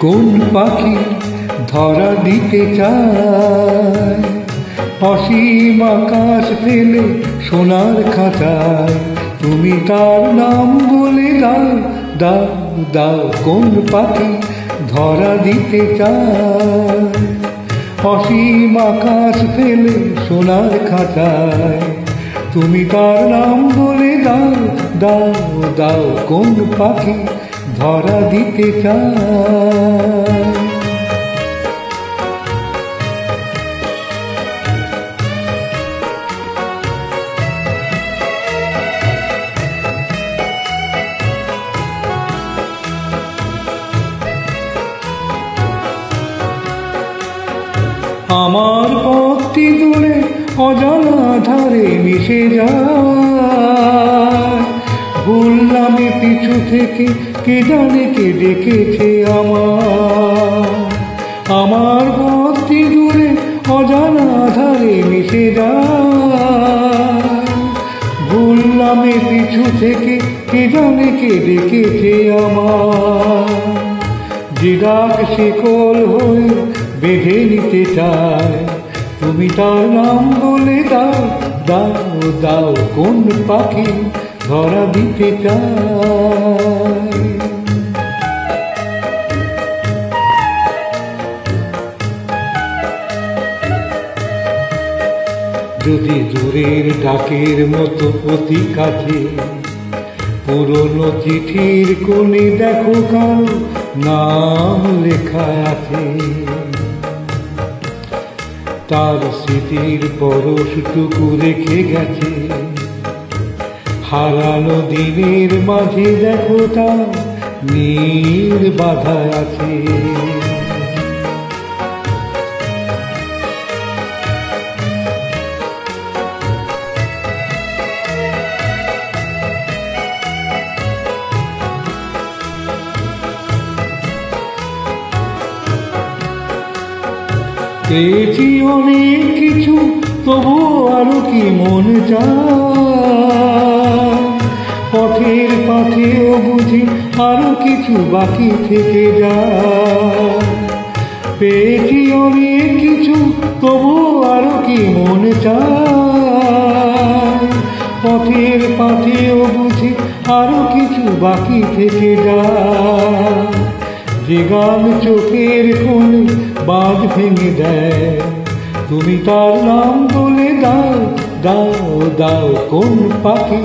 কোন পাখি ধরা দিতে চায় অসীম আকাশ ফেলে সোনার খাঁচায়, তুমি তার নাম বলে দাও দাও দাও। কোন পাখি ধরা দিতে চায় অসীম আকাশ ফেলে সোনার খাঁচায়, তুমি তার নাম বলে দাও দাও দাও। কোন পাখি ধরা দিতে চায়? আমার পথটি দূরে অজানা ধারে মিশে যায়, ভুল নামে পিছু থেকে কে জানে কে ডেকেছে আমার পথটি দূরে অজানা ধারে মিশে যায়, ভুল নামে পিছু থেকে কে জানে কে ডেকেছে যে ডাক শিকল হয়ে বেঁধে নিতে চায়, তুমি তার নাম বলে দাও দাও দাও। কোন পাখি ধরা দিতে চায়? যদি দূরের ডাকের মতো অতি কাছে পুরনো চিঠির কোণে দেখো কার নাম লেখা আছে, তার স্মৃতির পরশটুকু রেখে গেছে, হারানো দিনের মাঝে দেখো তার নীল বাধা আছে। পেয়েছি অনেক কিছু তবু আরো কি মন চায়, পথের পাথেও বুঝি আরো কিছু বাকি থেকে যায়। পেয়েছি অনেক কিছু তবু আরো কি মন চায়, পথের পাথেও বুঝি আরো কিছু বাকি থেকে যায়। যে গান চোখের কোণে বাঁধ ভেঙে দেয়, তুমি তার নাম বলে দাও দাও দাও। কোন পাখি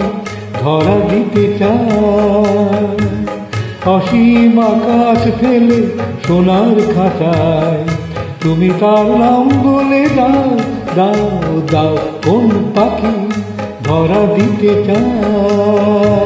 ধরা দিতে চায় অসীম আকাশ ফেলে সোনার খাঁচায়, তুমি তার নাম বলে দাও দাও দাও। কোন পাখি ধরা দিতে চায়?